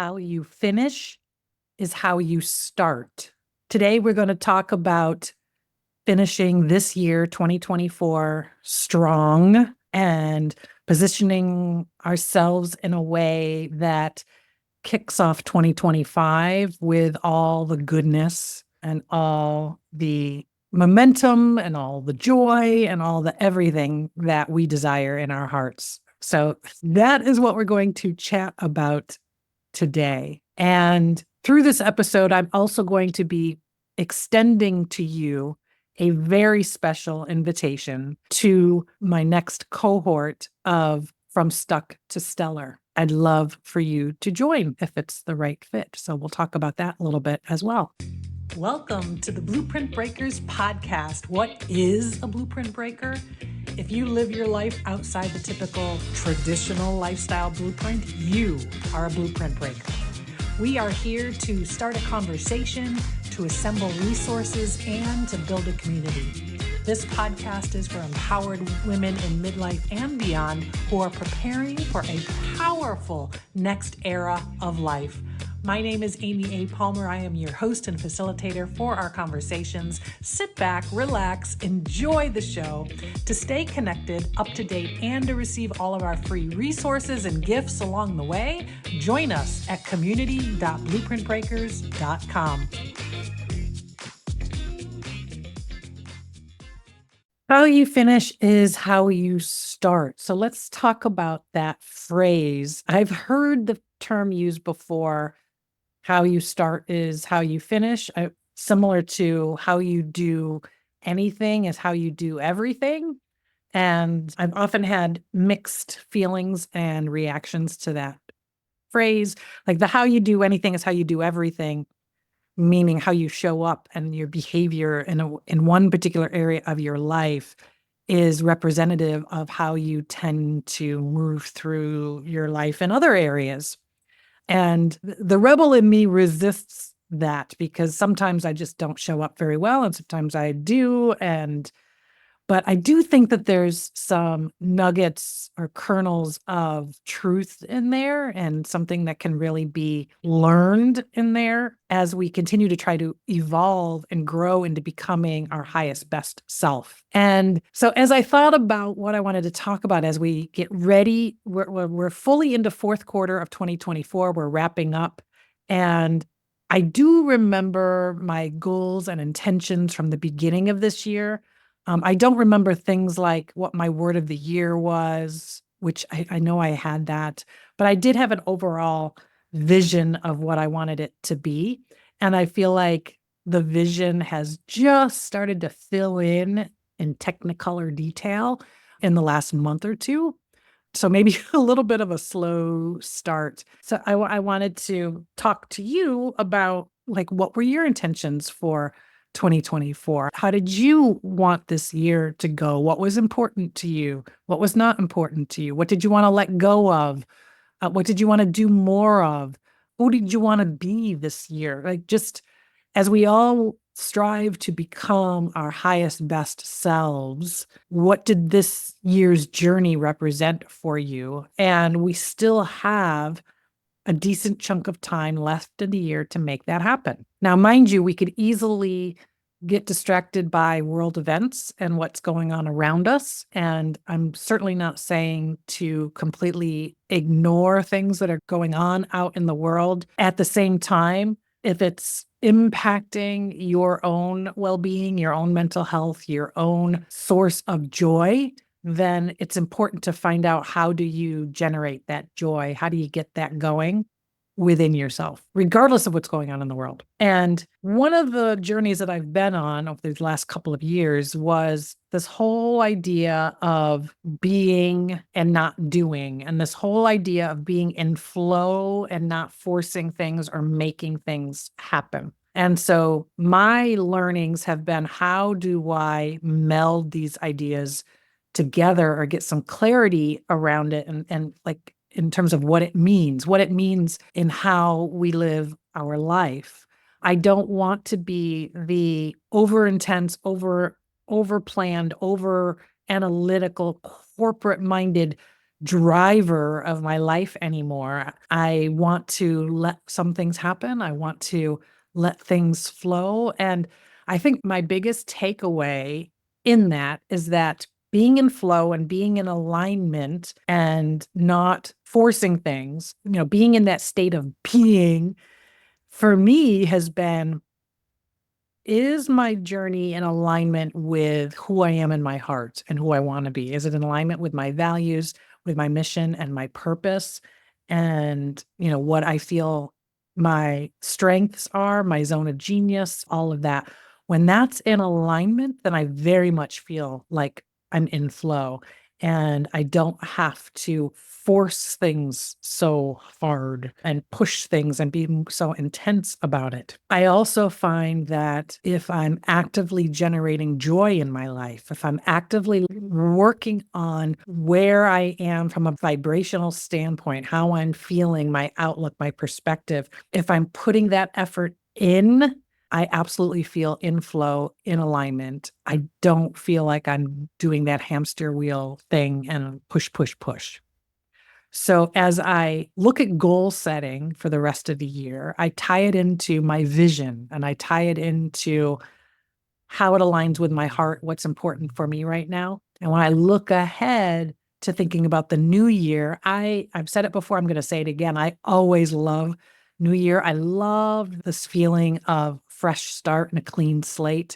How you finish is how you start. Today, we're going to talk about finishing this year, 2024, strong and positioning ourselves in a way that kicks off 2025 with all the goodness and all the momentum and all the joy and all the everything that we desire in our hearts. So that is what we're going to chat about today. And through this episode, I'm also going to be extending to you a very special invitation to my next cohort of From Stuck to Stellar. I'd love for you to join if it's the right fit. So we'll talk about that a little bit as well. Welcome to the Blueprint Breakers podcast. What is a blueprint breaker? If you live your life outside the typical traditional lifestyle blueprint, you are a blueprint breaker. We are here to start a conversation, to assemble resources, and to build a community. This podcast is for empowered women in midlife and beyond who are preparing for a powerful next era of life. My name is Amy A. Palmer. I am your host and facilitator for our conversations. Sit back, relax, enjoy the show. To stay connected, up to date, and to receive all of our free resources and gifts along the way, join us at community.blueprintbreakers.com. How you finish is how you start. So let's talk about that phrase. I've heard the term used before. How you start is how you finish. Similar to how you do anything is how you do everything. And I've often had mixed feelings and reactions to that phrase. Like the how you do anything is how you do everything, meaning how you show up and your behavior in one particular area of your life is representative of how you tend to move through your life in other areas. And the rebel in me resists that because sometimes I just don't show up very well and sometimes I do. But I do think that there's some nuggets or kernels of truth in there and something that can really be learned in there as we continue to try to evolve and grow into becoming our highest, best self. And so as I thought about what I wanted to talk about as we get ready, we're fully into fourth quarter of 2024. We're wrapping up. And I do remember my goals and intentions from the beginning of this year. I don't remember things like what my word of the year was, which I know I had that, but I did have an overall vision of what I wanted it to be. And I feel like the vision has just started to fill in technicolor detail in the last month or two. So maybe a little bit of a slow start. So I wanted to talk to you about like, what were your intentions for 2024? How did you want this year to go? What was important to you? What was not important to you? What did you want to let go of? What did you want to do more of? Who did you want to be this year? Like, just as we all strive to become our highest, best selves, what did this year's journey represent for you? And we still have a decent chunk of time left in the year to make that happen. Now, mind you, we could easily get distracted by world events and what's going on around us. And I'm certainly not saying to completely ignore things that are going on out in the world. At the same time, if it's impacting your own well-being, your own mental health, your own source of joy, then it's important to find out, how do you generate that joy? How do you get that going within yourself, regardless of what's going on in the world? And one of the journeys that I've been on over these last couple of years was this whole idea of being and not doing, and this whole idea of being in flow and not forcing things or making things happen. And so my learnings have been, how do I meld these ideas together or get some clarity around it and like in terms of what it means in how we live our life. I don't want to be the over intense, over planned, over analytical, corporate minded driver of my life anymore. I want to let some things happen. I want to let things flow. And I think my biggest takeaway in that is that being in flow and being in alignment and not forcing things, being in that state of being for me has been, is my journey in alignment with who I am in my heart and who I want to be? Is it in alignment with my values, with my mission and my purpose? And, what I feel my strengths are, my zone of genius, all of that. When that's in alignment, then I very much feel like I'm in flow and I don't have to force things so hard and push things and be so intense about it. I also find that if I'm actively generating joy in my life, if I'm actively working on where I am from a vibrational standpoint, how I'm feeling, my outlook, my perspective, if I'm putting that effort in, I absolutely feel in flow, in alignment. I don't feel like I'm doing that hamster wheel thing and push, push, push. So as I look at goal setting for the rest of the year, I tie it into my vision and I tie it into how it aligns with my heart, what's important for me right now. And when I look ahead to thinking about the new year, I've said it before, I'm going to say it again. I always love new year. I love this feeling of fresh start and a clean slate.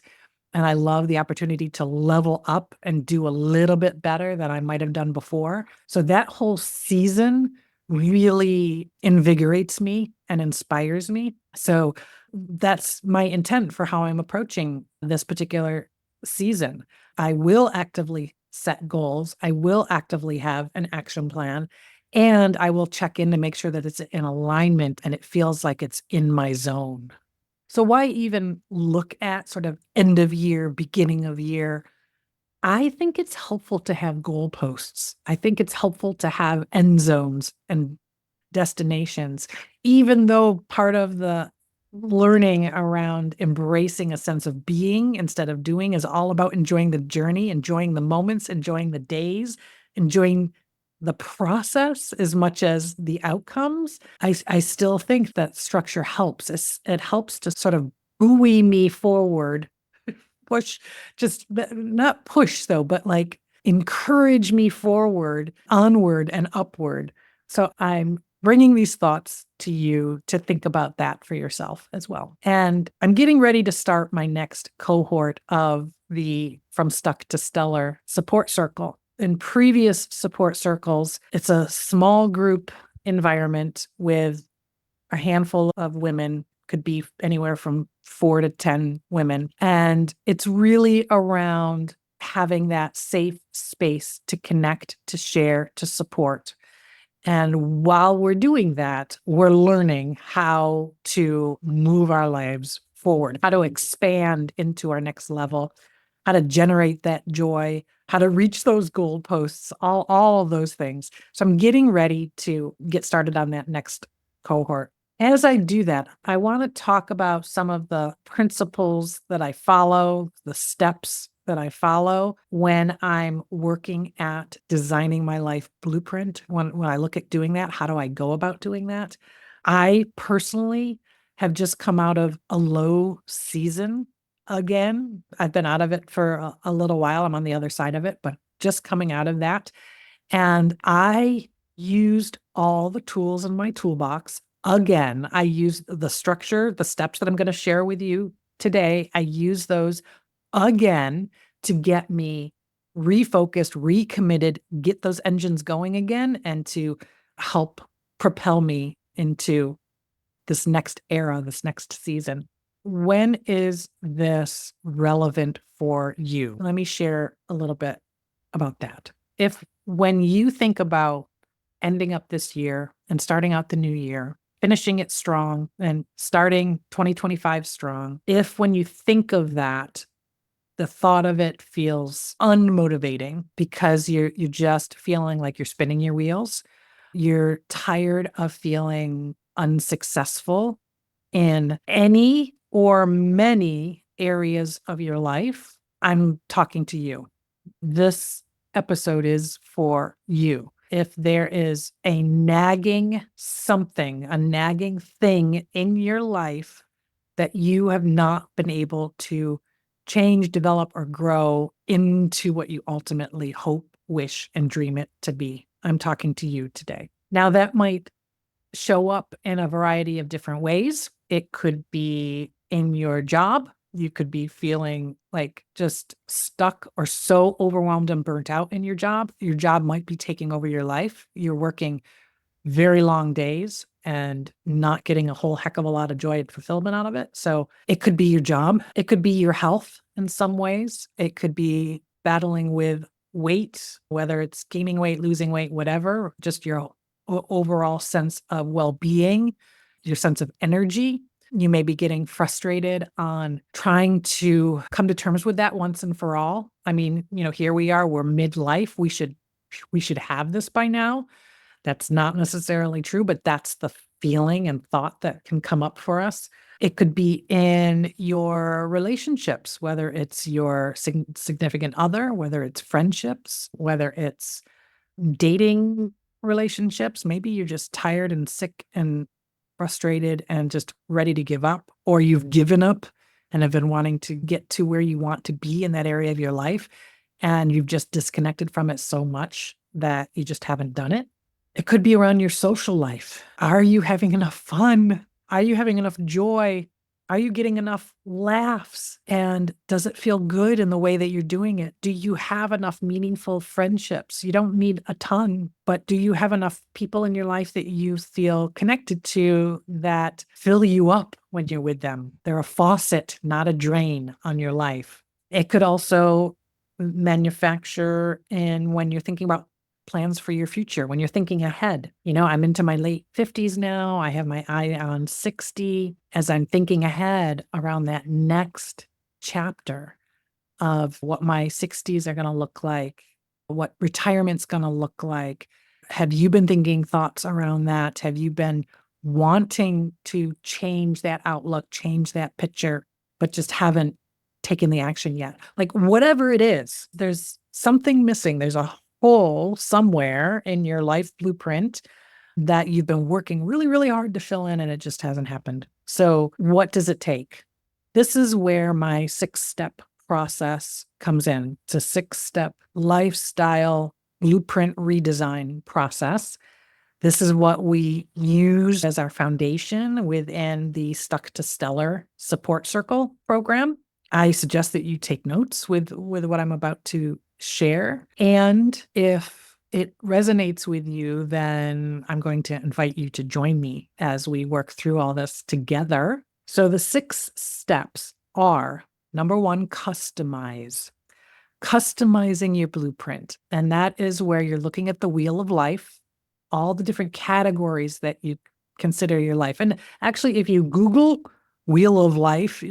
And I love the opportunity to level up and do a little bit better than I might have done before. So that whole season really invigorates me and inspires me. So that's my intent for how I'm approaching this particular season. I will actively set goals. I will actively have an action plan. And I will check in to make sure that it's in alignment and it feels like it's in my zone. So why even look at sort of end of year, beginning of year? I think it's helpful to have goalposts. I think it's helpful to have end zones and destinations, even though part of the learning around embracing a sense of being instead of doing is all about enjoying the journey, enjoying the moments, enjoying the days, enjoying the process as much as the outcomes. I still think that structure helps. It helps to sort of buoy me forward, push, just not push though, but like encourage me forward, onward and upward. So I'm bringing these thoughts to you to think about that for yourself as well. And I'm getting ready to start my next cohort of the From Stuck to Stellar support circle. In previous support circles, it's a small group environment with a handful of women, could be anywhere from 4 to 10 women. And it's really around having that safe space to connect, to share, to support. And while we're doing that, we're learning how to move our lives forward, how to expand into our next level, how to generate that joy, how to reach those goalposts, all of those things. So I'm getting ready to get started on that next cohort. As I do that, I want to talk about some of the principles that I follow, the steps that I follow when I'm working at designing my life blueprint. When I look at doing that, how do I go about doing that? I personally have just come out of a low season again. I've been out of it for a little while. I'm on the other side of it, but just coming out of that. And I used all the tools in my toolbox. Again, I used the structure, the steps that I'm going to share with you today. I use those again to get me refocused, recommitted, get those engines going again, and to help propel me into this next era, this next season. When is this relevant for you? Let me share a little bit about that. If when you think about ending up this year and starting out the new year, finishing it strong and starting 2025 strong, if when you think of that, the thought of it feels unmotivating because you're just feeling like you're spinning your wheels, you're tired of feeling unsuccessful in any or many areas of your life, I'm talking to you. This episode is for you. If there is a nagging something, a nagging thing in your life that you have not been able to change, develop, or grow into what you ultimately hope, wish, and dream it to be. I'm talking to you today. Now, that might show up in a variety of different ways. It could be in your job. You could be feeling like just stuck or so overwhelmed and burnt out in your job. Your job might be taking over your life. You're working very long days and not getting a whole heck of a lot of joy and fulfillment out of it. So it could be your job. It could be your health in some ways. It could be battling with weight, whether it's gaining weight, losing weight, whatever, just your overall sense of well-being, your sense of energy. You may be getting frustrated on trying to come to terms with that once and for all. I mean, here we are, we're midlife. We should have this by now. That's not necessarily true, but that's the feeling and thought that can come up for us. It could be in your relationships, whether it's your significant other, whether it's friendships, whether it's dating relationships. Maybe you're just tired and sick and frustrated and just ready to give up, or you've given up and have been wanting to get to where you want to be in that area of your life, and you've just disconnected from it so much that you just haven't done it. It could be around your social life. Are you having enough fun? Are you having enough joy? Are you getting enough laughs? And does it feel good in the way that you're doing it? Do you have enough meaningful friendships? You don't need a ton, but do you have enough people in your life that you feel connected to that fill you up when you're with them? They're a faucet, not a drain on your life. It could also manufacture in when you're thinking about plans for your future, when you're thinking ahead. I'm into my late 50s now. I have my eye on 60 as I'm thinking ahead around that next chapter of what my 60s are going to look like, what retirement's going to look like. Have you been thinking thoughts around that? Have you been wanting to change that outlook, change that picture, but just haven't taken the action yet? Like, whatever it is, there's something missing. There's a hole somewhere in your life blueprint that you've been working really, really hard to fill in, and it just hasn't happened. So what does it take? This is where my 6-step process comes in. It's a 6-step lifestyle blueprint redesign process. This is what we use as our foundation within the Stuck to Stellar support circle program. I suggest that you take notes with what I'm about to share. And if it resonates with you, then I'm going to invite you to join me as we work through all this together. So the 6 steps are: number 1, customize. Customizing your blueprint. And that is where you're looking at the wheel of life, all the different categories that you consider your life. And actually, if you Google wheel of life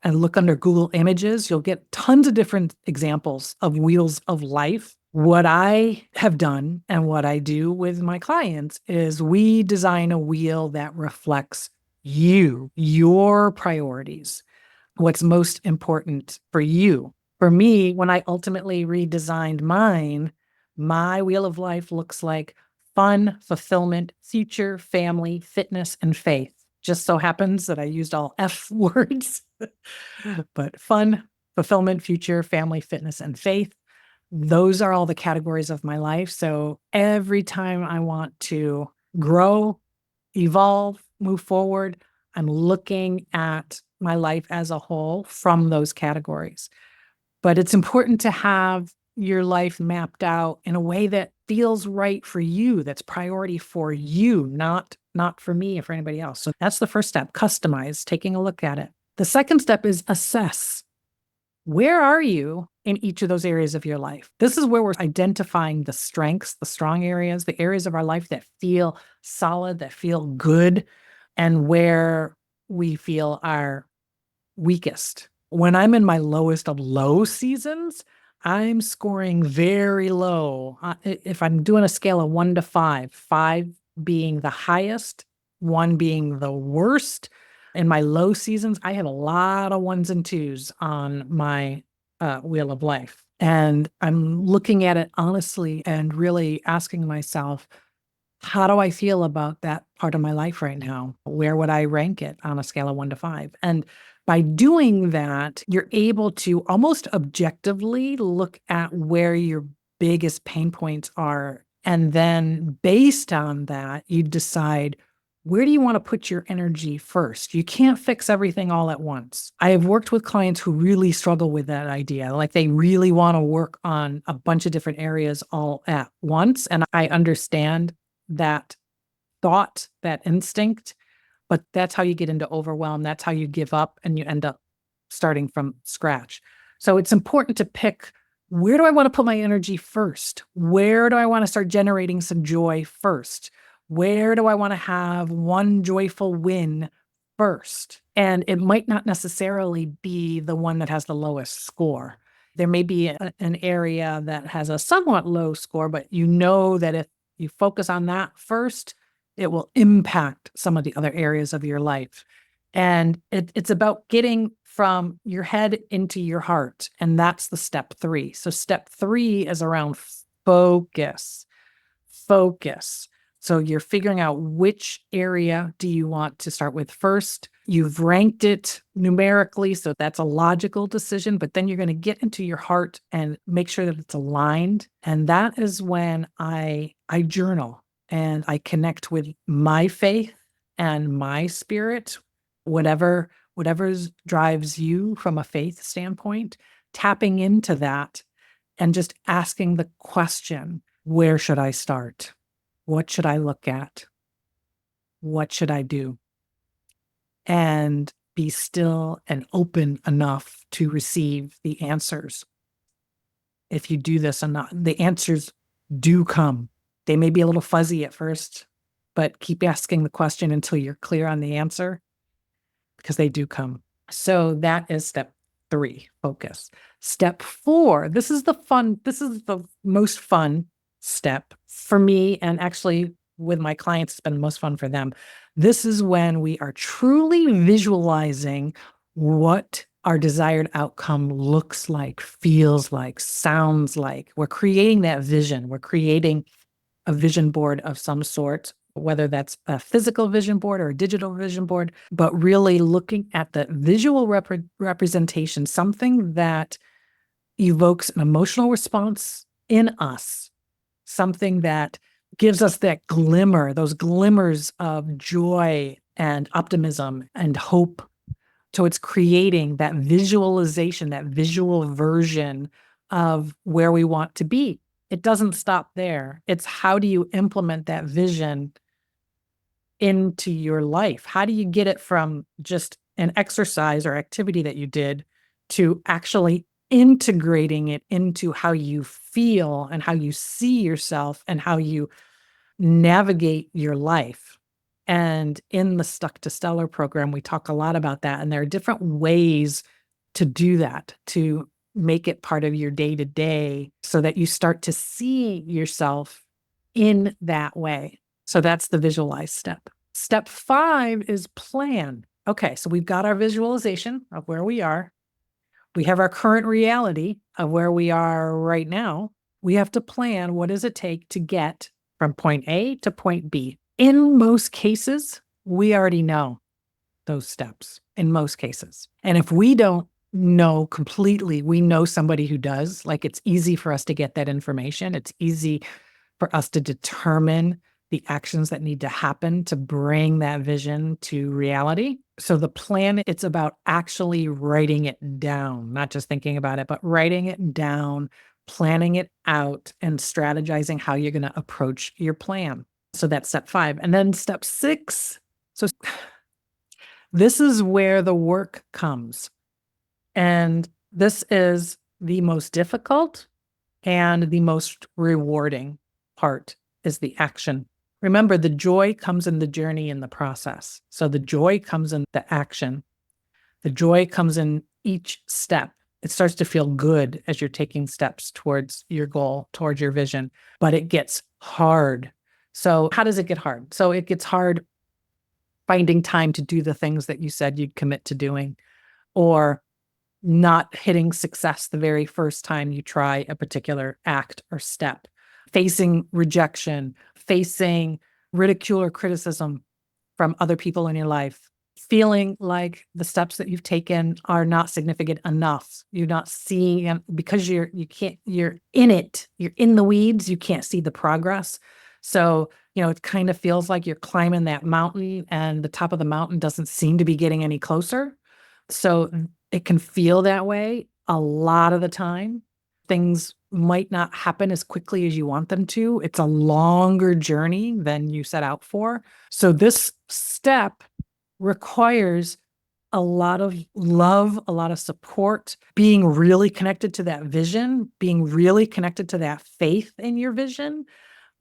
and look under Google Images, you'll get tons of different examples of wheels of life. What I have done and what I do with my clients is we design a wheel that reflects you, your priorities, what's most important for you. For me, when I ultimately redesigned mine, my wheel of life looks like fun, fulfillment, future, family, fitness, and faith. Just so happens that I used all F words, but fun, fulfillment, future, family, fitness, and faith. Those are all the categories of my life. So every time I want to grow, evolve, move forward, I'm looking at my life as a whole from those categories. But it's important to have your life mapped out in a way that feels right for you, that's priority for you, not for me or for anybody else. So that's the first step: customize, taking a look at it. The second step is assess. Where are you in each of those areas of your life? This is where we're identifying the strengths, the strong areas, the areas of our life that feel solid, that feel good, and where we feel our weakest. When I'm in my lowest of low seasons, I'm scoring very low. If I'm doing a scale of 1 to 5, 5 being the highest, 1 being the worst, in my low seasons, I have a lot of 1s and 2s on my wheel of life. And I'm looking at it honestly and really asking myself, how do I feel about that part of my life right now? Where would I rank it on a scale of 1 to 5? And by doing that, you're able to almost objectively look at where your biggest pain points are. And then based on that, you decide, where do you want to put your energy first? You can't fix everything all at once. I have worked with clients who really struggle with that idea. Like they really want to work on a bunch of different areas all at once. And I understand that thought, that instinct, but that's how you get into overwhelm. That's how you give up and you end up starting from scratch. So it's important to pick, where do I want to put my energy first? Where do I want to start generating some joy first? Where do I want to have one joyful win first? And it might not necessarily be the one that has the lowest score. There may be an area that has a somewhat low score, but you know that if you focus on that first, it will impact some of the other areas of your life. And it's about getting from your head into your heart. And that's the step 3. So step 3 is around focus. Focus. So you're figuring out, which area do you want to start with first? You've ranked it numerically, so that's a logical decision, but then you're going to get into your heart and make sure that it's aligned. And that is when I journal and I connect with my faith and my spirit, whatever drives you from a faith standpoint, tapping into that and just asking the question, where should I start? What should I look at? What should I do? And be still and open enough to receive the answers. If you do this enough, the answers do come. They may be a little fuzzy at first, but keep asking the question until you're clear on the answer, because they do come. So that is step 3, focus. Step 4, this is the most fun step for me, and actually with my clients, it's been the most fun for them. This is when we are truly visualizing what our desired outcome looks like, feels like, sounds like. We're creating that vision. We're creating a vision board of some sort, whether that's a physical vision board or a digital vision board, but really looking at the visual representation, something that evokes an emotional response in us, something that gives us that glimmer, those glimmers of joy and optimism and hope. So it's creating that visualization, that visual version of where we want to be. It doesn't stop there. It's, how do you implement that vision into your life? How do you get it from just an exercise or activity that you did to actually integrating it into how you feel and how you see yourself and how you navigate your life? And in the Stuck to Stellar program, we talk a lot about that. And there are different ways to do that, to make it part of your day to day so that you start to see yourself in that way. So that's the visualize step. Step 5 is plan. Okay, so we've got our visualization of where we are. We have our current reality of where we are right now. We have to plan, what does it take to get from point A to point B? In most cases, we already know those steps in most cases. And if we don't know completely, we know somebody who does. Like, it's easy for us to get that information. It's easy for us to determine the actions that need to happen to bring that vision to reality. So the plan, it's about actually writing it down, not just thinking about it, but writing it down, planning it out, and strategizing how you're going to approach your plan. So that's step 5. And then step 6. So this is where the work comes. And this is the most difficult and the most rewarding part, is the action. Remember, the joy comes in the journey, in the process. So the joy comes in the action. The joy comes in each step. It starts to feel good as you're taking steps towards your goal, towards your vision, but it gets hard. So how does it get hard? So it gets hard finding time to do the things that you said you'd commit to doing, or not hitting success the very first time you try a particular act or step, facing rejection, facing ridicule or criticism from other people in your life, feeling like the steps that you've taken are not significant enough. You're not seeing them because you're in it, you're in the weeds, you can't see the progress. So, it kind of feels like you're climbing that mountain and the top of the mountain doesn't seem to be getting any closer. So it can feel that way a lot of the time. Things might not happen as quickly as you want them to. It's a longer journey than you set out for. So this step requires a lot of love, a lot of support, being really connected to that vision, being really connected to that faith in your vision,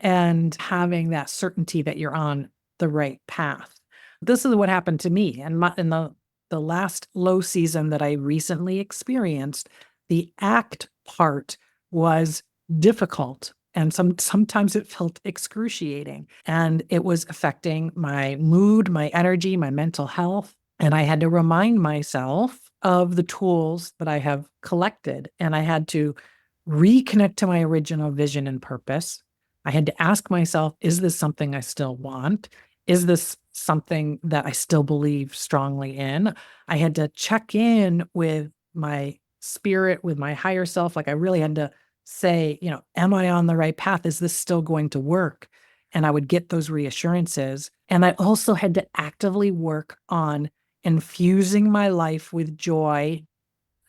and having that certainty that you're on the right path. This is what happened to me. And in the last low season that I recently experienced, the act part was difficult. And sometimes it felt excruciating. And it was affecting my mood, my energy, my mental health. And I had to remind myself of the tools that I have collected. And I had to reconnect to my original vision and purpose. I had to ask myself, is this something I still want? Is this something that I still believe strongly in? I had to check in with my spirit, with my higher self. Like I really had to say, am I on the right path? Is this still going to work? And I would get those reassurances. And I also had to actively work on infusing my life with joy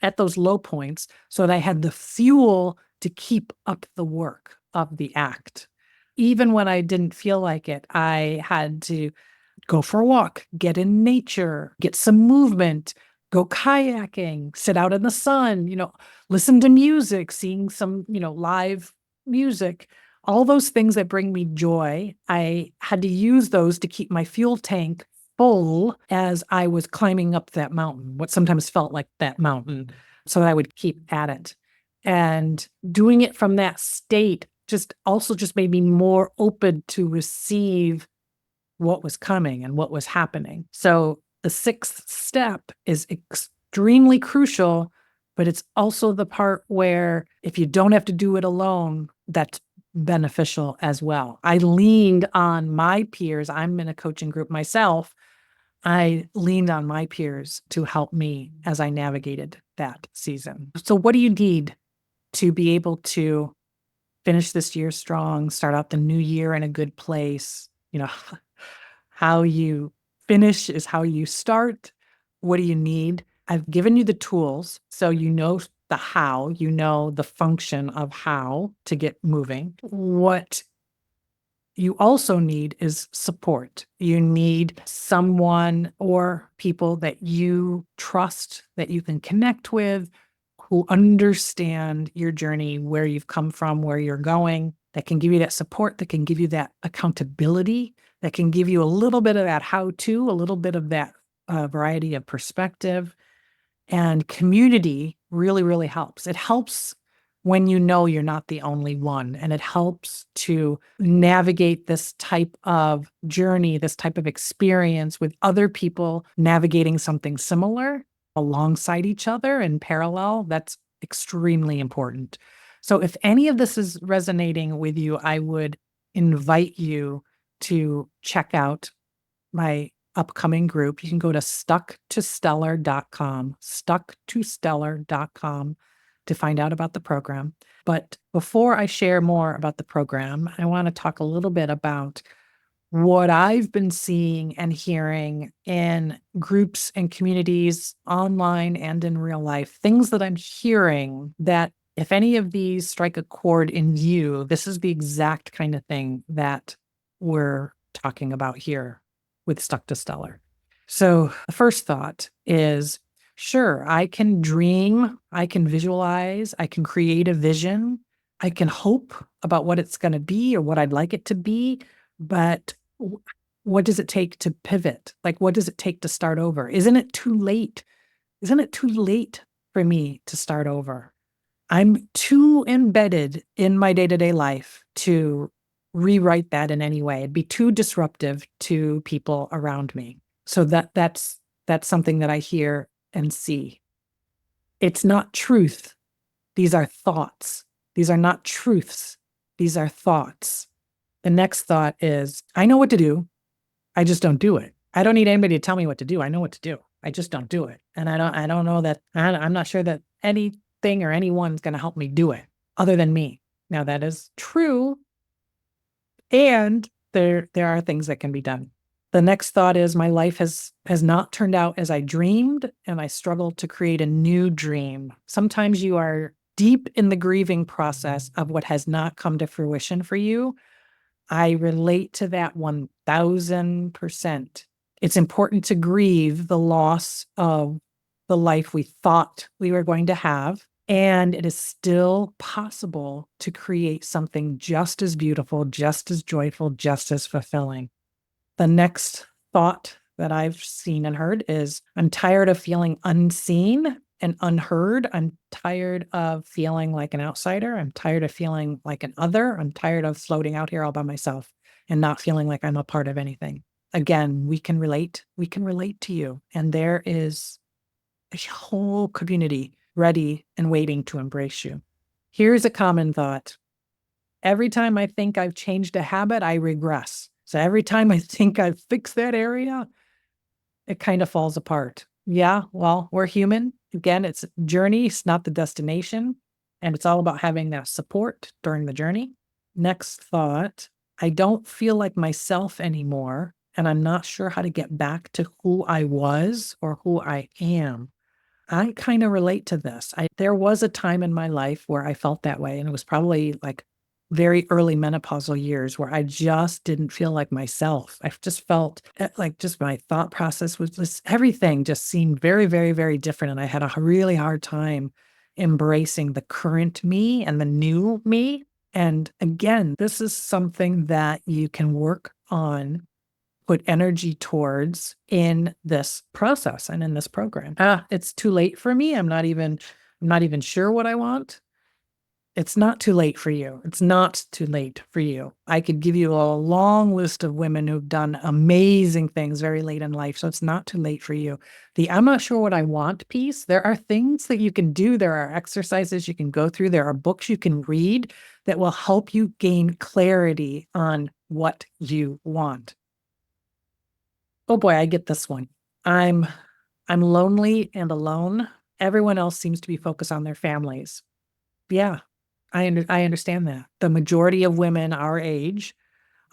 at those low points so that I had the fuel to keep up the work of the act. Even when I didn't feel like it, I had to go for a walk, get in nature, get some movement, go kayaking, sit out in the sun, listen to music, seeing some, live music, all those things that bring me joy. I had to use those to keep my fuel tank full as I was climbing up that mountain, what sometimes felt like that mountain, so that I would keep at it. And doing it from that state just made me more open to receive what was coming and what was happening. So the sixth step is extremely crucial, but it's also the part where if you don't have to do it alone, that's beneficial as well. I leaned on my peers. I'm in a coaching group myself. I leaned on my peers to help me as I navigated that season. So what do you need to be able to finish this year strong, start out the new year in a good place? How you finish is how you start. What do you need? I've given you the tools, so the how, the function of how to get moving. What you also need is support. You need someone or people that you trust, that you can connect with, who understand your journey, where you've come from, where you're going, that can give you that support, that can give you that accountability, that can give you a little bit of that how-to, a little bit of that variety of perspective. And community really, really helps. It helps when you're not the only one, and it helps to navigate this type of journey, this type of experience with other people navigating something similar alongside each other in parallel. That's extremely important. So if any of this is resonating with you, I would invite you to check out my upcoming group. You can go to stucktostellar.com to find out about the program. But before I share more about the program, I want to talk a little bit about what I've been seeing and hearing in groups and communities online and in real life, things that I'm hearing that if any of these strike a chord in you, this is the exact kind of thing that we're talking about here with Stuck to Stellar. So the first thought is, sure, I can dream, I can visualize, I can create a vision, I can hope about what it's going to be or what I'd like it to be, but what does it take to pivot? Like, what does it take to start over? Isn't it too late? Isn't it too late for me to start over? I'm too embedded in my day-to-day life to rewrite that in any way. It'd be too disruptive to people around me. So that's something that I hear and see. It's not truth. These are thoughts. These are not truths. These are thoughts. The next thought is, I know what to do. I just don't do it. I don't need anybody to tell me what to do. I know what to do. I just don't do it. And I don't know that, I'm not sure that anything or anyone's going to help me do it other than me. Now that is true. And there are things that can be done. The next thought is, my life has not turned out as I dreamed, and I struggle to create a new dream. Sometimes you are deep in the grieving process of what has not come to fruition for you. I relate to that 1000%. It's important to grieve the loss of the life we thought we were going to have. And it is still possible to create something just as beautiful, just as joyful, just as fulfilling. The next thought that I've seen and heard is, I'm tired of feeling unseen and unheard. I'm tired of feeling like an outsider. I'm tired of feeling like an other. I'm tired of floating out here all by myself and not feeling like I'm a part of anything. Again, we can relate. We can relate to you. And there is a whole community ready and waiting to embrace you. Here's a common thought. Every time I think I've changed a habit, I regress. So every time I think I've fixed that area, it kind of falls apart. Yeah, well, we're human. Again, it's a journey, it's not the destination. And it's all about having that support during the journey. Next thought, I don't feel like myself anymore. And I'm not sure how to get back to who I was or who I am. I kind of relate to this. There was a time in my life where I felt that way, and it was probably like very early menopausal years where I just didn't feel like myself. I just felt like just my thought process was just everything just seemed very, very, very different. And I had a really hard time embracing the current me and the new me. And again, this is something that you can work on, put energy towards in this process and in this program. It's too late for me. I'm not even sure what I want. It's not too late for you. It's not too late for you. I could give you a long list of women who've done amazing things very late in life. So it's not too late for you. The I'm not sure what I want piece, there are things that you can do. There are exercises you can go through. There are books you can read that will help you gain clarity on what you want. Oh boy, I get this one. I'm lonely and alone. Everyone else seems to be focused on their families. Yeah, I understand that. The majority of women our age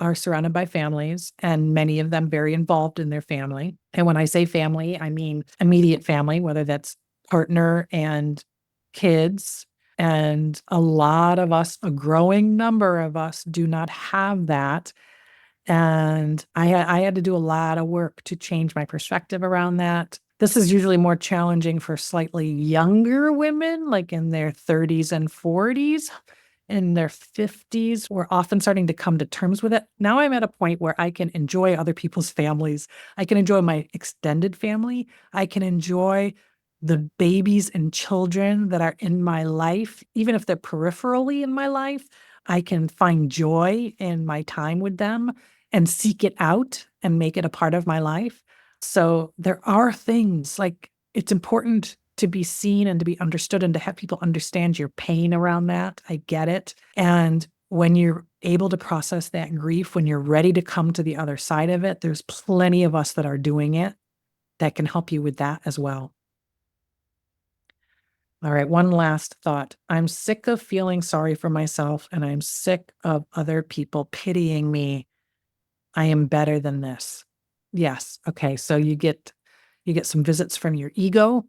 are surrounded by families, and many of them very involved in their family. And when I say family, I mean immediate family, whether that's partner and kids. And a lot of us, a growing number of us, do not have that. And I had to do a lot of work to change my perspective around that. This is usually more challenging for slightly younger women, like in their 30s and 40s. In their 50s, we're often starting to come to terms with it. Now I'm at a point where I can enjoy other people's families. I can enjoy my extended family. I can enjoy the babies and children that are in my life, even if they're peripherally in my life. I can find joy in my time with them and seek it out and make it a part of my life. So there are things like, it's important to be seen and to be understood and to have people understand your pain around that. I get it. And when you're able to process that grief, when you're ready to come to the other side of it, there's plenty of us that are doing it that can help you with that as well. All right, one last thought. I'm sick of feeling sorry for myself, and I'm sick of other people pitying me. I am better than this. Yes. Okay. So you get some visits from your ego.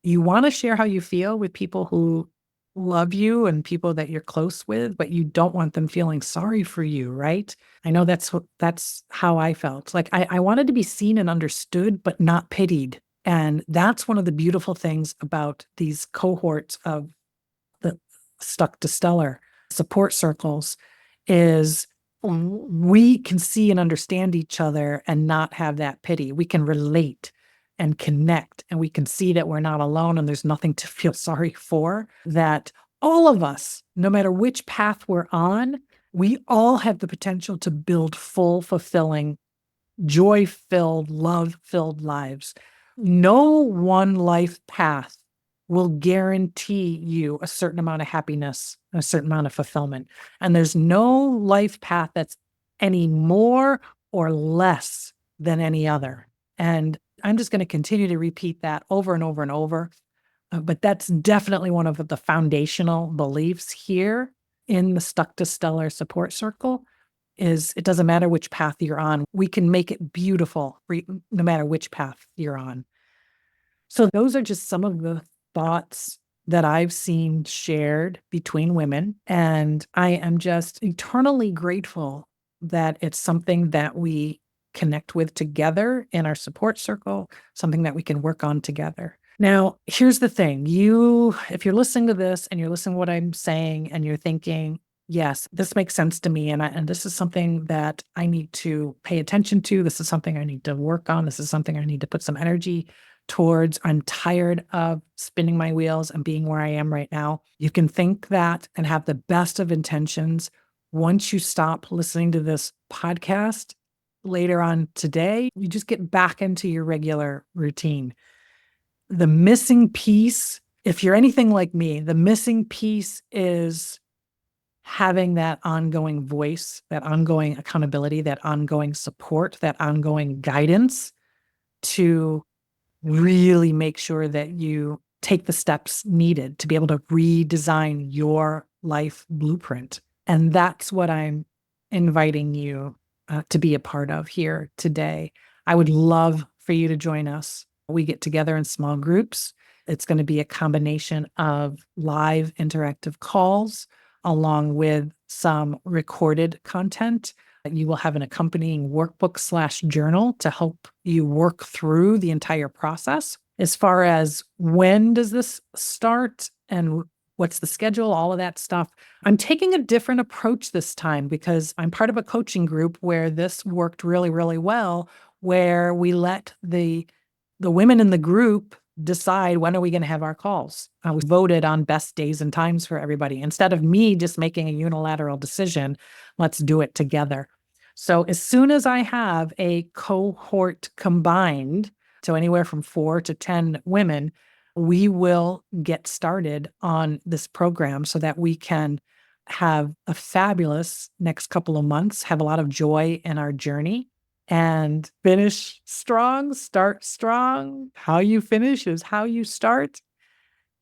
You want to share how you feel with people who love you and people that you're close with, but you don't want them feeling sorry for you, right? I know that's how I felt. Like I wanted to be seen and understood, but not pitied. And that's one of the beautiful things about these cohorts of the Stuck to Stellar support circles is we can see and understand each other and not have that pity. We can relate and connect, and we can see that we're not alone and there's nothing to feel sorry for, that all of us, no matter which path we're on, we all have the potential to build full, fulfilling, joy-filled, love-filled lives. No one life path will guarantee you a certain amount of happiness, a certain amount of fulfillment. And there's no life path that's any more or less than any other. And I'm just going to continue to repeat that over and over and over. But that's definitely one of the foundational beliefs here in the Stuck to Stellar support circle is it doesn't matter which path you're on. We can make it beautiful no matter which path you're on. So those are just some of the thoughts that I've seen shared between women. And I am just eternally grateful that it's something that we connect with together in our support circle, something that we can work on together. Now, here's the thing. If you're listening to this and you're listening to what I'm saying and you're thinking, yes, this makes sense to me. And this is something that I need to pay attention to. This is something I need to work on. This is something I need to put some energy towards. I'm tired of spinning my wheels and being where I am right now. You can think that and have the best of intentions. Once you stop listening to this podcast later on today, you just get back into your regular routine. The missing piece, if you're anything like me, the missing piece is having that ongoing voice, that ongoing accountability, that ongoing support, that ongoing guidance to really make sure that you take the steps needed to be able to redesign your life blueprint. And that's what I'm inviting you to be a part of here today. I would love for you to join us. We get together in small groups. It's going to be a combination of live interactive calls along with some recorded content. You will have an accompanying workbook / journal to help you work through the entire process. As far as when does this start and what's the schedule, all of that stuff, I'm taking a different approach this time because I'm part of a coaching group where this worked really, really well, where we let the women in the group decide when are we going to have our calls. We voted on best days and times for everybody. Instead of me just making a unilateral decision, let's do it together. So as soon as I have a cohort combined, so anywhere from 4 to 10 women, we will get started on this program so that we can have a fabulous next couple of months, have a lot of joy in our journey, and finish strong, start strong. How you finish is how you start.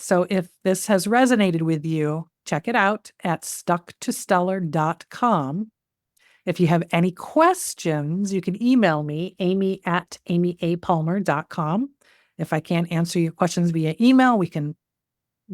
So if this has resonated with you, check it out at stucktostellar.com. If you have any questions, you can email me, amy@amyapalmer.com. If I can't answer your questions via email, we can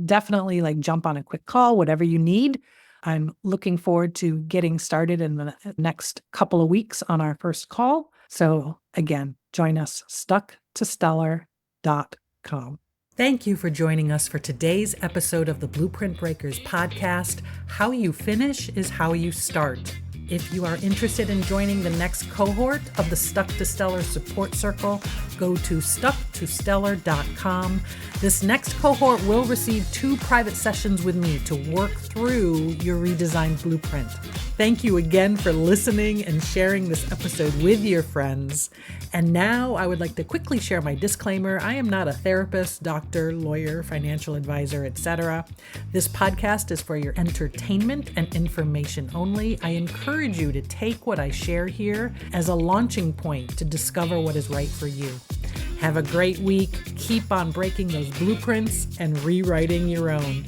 definitely jump on a quick call, whatever you need. I'm looking forward to getting started in the next couple of weeks on our first call. So again, join us, stucktostellar.com. Thank you for joining us for today's episode of the Blueprint Breakers podcast. How you finish is how you start. If you are interested in joining the next cohort of the Stuck to Stellar support circle, go to stucktostellar.com. This next cohort will receive 2 private sessions with me to work through your redesigned blueprint. Thank you again for listening and sharing this episode with your friends. And now I would like to quickly share my disclaimer. I am not a therapist, doctor, lawyer, financial advisor, etc. This podcast is for your entertainment and information only. I encourage you to take what I share here as a launching point to discover what is right for you. Have a great week. Keep on breaking those blueprints and rewriting your own.